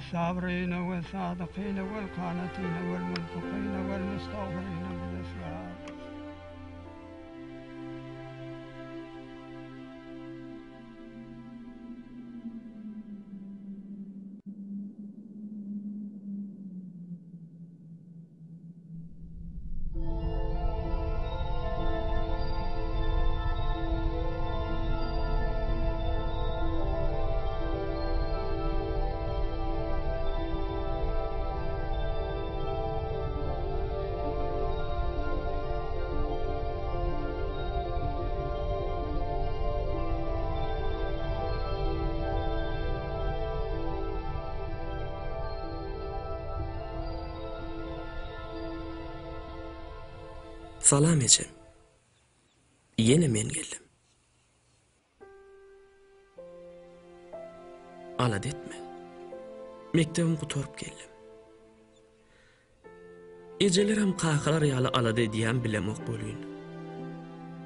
الصابرين والصادقين والقانتين والمنفقين والمستغفرين بالأسحار. Salam ecem. Yine men geldim. Alad etme. Mektebim kutorup geldim. Ecelerim kakalar yalı alad ediyen bilemok boluyun.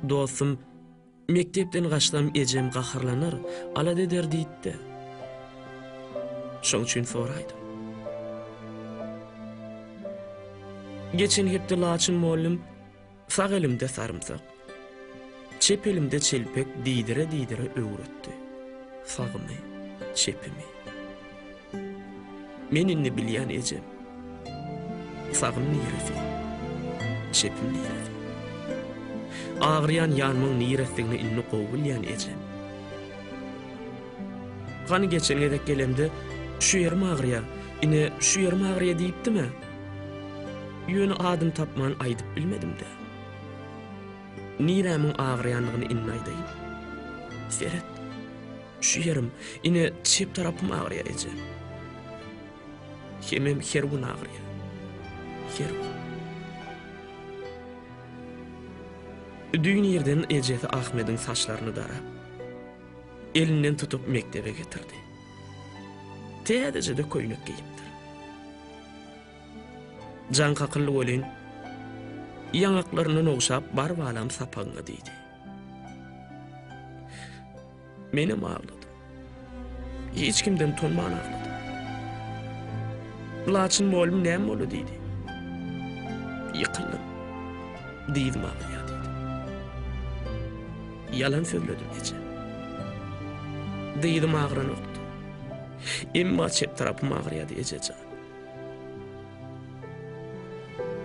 Dostum, mektepten kaçtam ecem kakarlanır, alad eder deydi. Şoň üçin soraydım. Geçen hepde laçın mollum, sağ elimde sarımsak, çep elimde çelpek diydire öğretti. Sağımı, çepimi. Meninni bilýän ecem. Sağım nirefi, çepim nirefi. Ağrıyan yanmın nirefiğine inni qowulýan ecem. Gany geçen edek gelemde, şu yerim ağrıya, ine şu yerim ağrıya diýipdi mi? Ýöne adım tapman aýdyp bilmedim de. Nirämiň ağrıyanlygyny inni aýdaýyn. Seret, şu yerim, ine çep tarapym ağrıya ece. Hemem her gün ağrıya. Her gün. Düýün ýerden ejesi Ahmediň saçlaryny darap, elinden tutup mektebe getirdi. Täzece de köýnek giyipdir. Jan kakıllı bolyn, ýangaklaryny nogşap bar balam sapaňa diýdi. Menem ağladım. Hiç kimden tonman ağladım. Laçın molum näme bolu diýdi. Ýykyldım. Diýdim ağrıya diýdi. Yalan söyledim ece. Diýdim ağrın okdy. Emma çep tarapym ağrıya diýeje.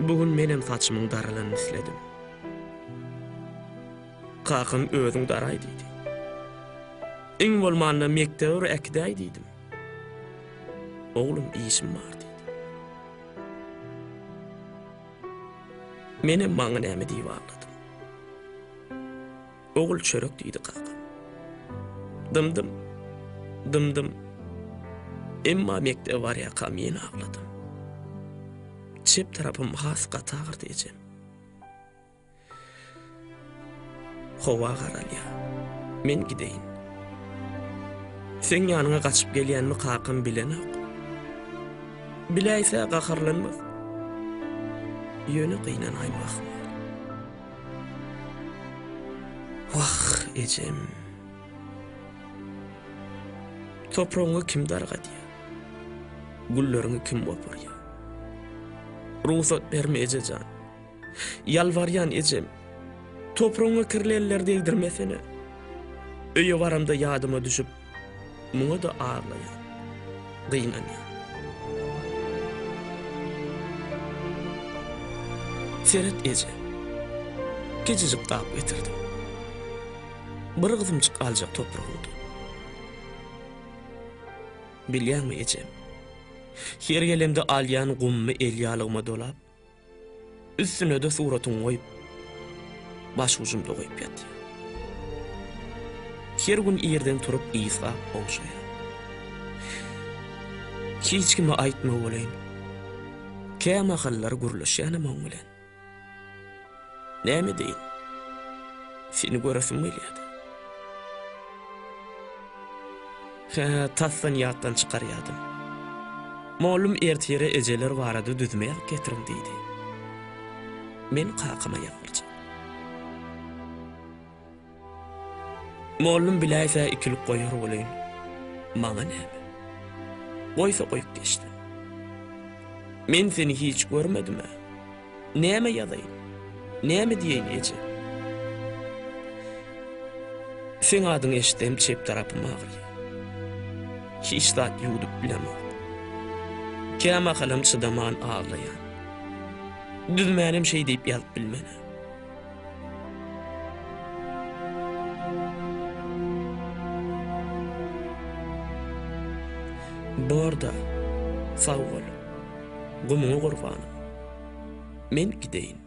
Bugün menem saçymyň daralanyny isledim. Kakym özüň daray diýdi. Iň bolmanda mektebe ekdäý diýdim. Oglum işim bar diýdi. Menem maňa näme diýip ağladım. Ogul çörek diýdi kakym. Dımdım. Emma mektebe barýaka men ağladım. Çep tarapım has gatağır diyeceğim. Hova garalya, men gideyin. Sen yanına kaçıp gelýän mi kakym bilen ok. Biläýse gakarlanmaz. Ýöne gynan aymak. Wah ecem. Topragyňy kim dargadýar? Gulleriňi kim opurýar? Ruhsat berme ejecan. Yalvaryan ecem. Topragyňa kirleller değdirmesene. Öýe baramda ýadyma düşüp, muňa da ağlaýan. Gynanýan. Seret ece. Gecejik tap getirdim. Bir gızymçyk aljak topragymdy. Bilýärmi ecem? Her gelemde alyan gummy el ýalygyma dolap, üstüne de suratyny goýup, baş ucumda goýup ýatdy. Her gün ýerden turup ýysa oňşaýar. Hiç kime aýtma bolayyn. Käme hallar gurulýan maň bilen. Näme diýin? Seni göresim gelýärdi. Tassan ýatdan çykarýardım. Mollum ertere ejeler barady düzmeýär getirin diýdi. Men kakyma ýagyrjak. Mollum biläýse ikilik goýar bolayyn. Maňa näme? Goýsa goýup geçdi. Men seni hiç görmedim ha. Näme ýazaýyn? Näme diýeýin eje? Sen adyň eşitsem çep tarapyma agyrýar. Hiç zat ýudup bilemem. Käme halam çydaman ağlaýan. Düzmänem şey diýip ýazyp bilmene. Borda, sağ ol. Gumuňy gurbanym. Men gideýin.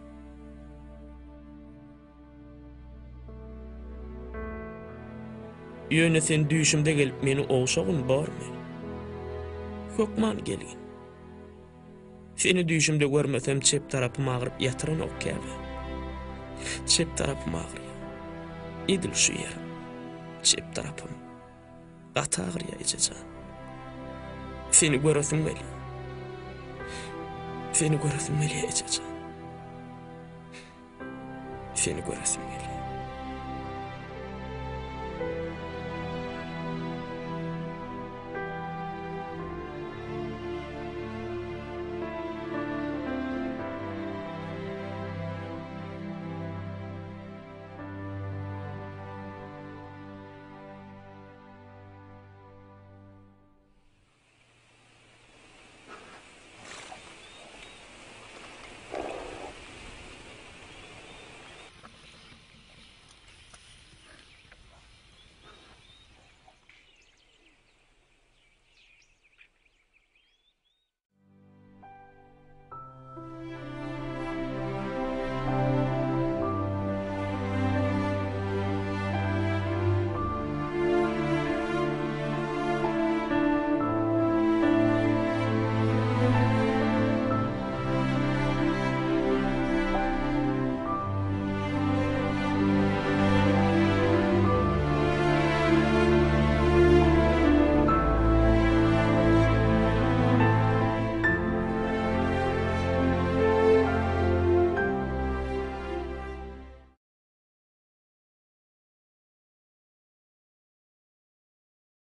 Ýöne sen düşümde gelip meni oňşagyň barmy? Hökman gelin. Seni düşümde görmesem çep tarapyma agyryp ýatyran ok käme. Çep tarapyma agyrýar. Edil şu ýerim. Çep tarapym. Gata agyrýar ejejan. Seni göresim gel. Seni göresim gel ejejan. Seni göresim gel.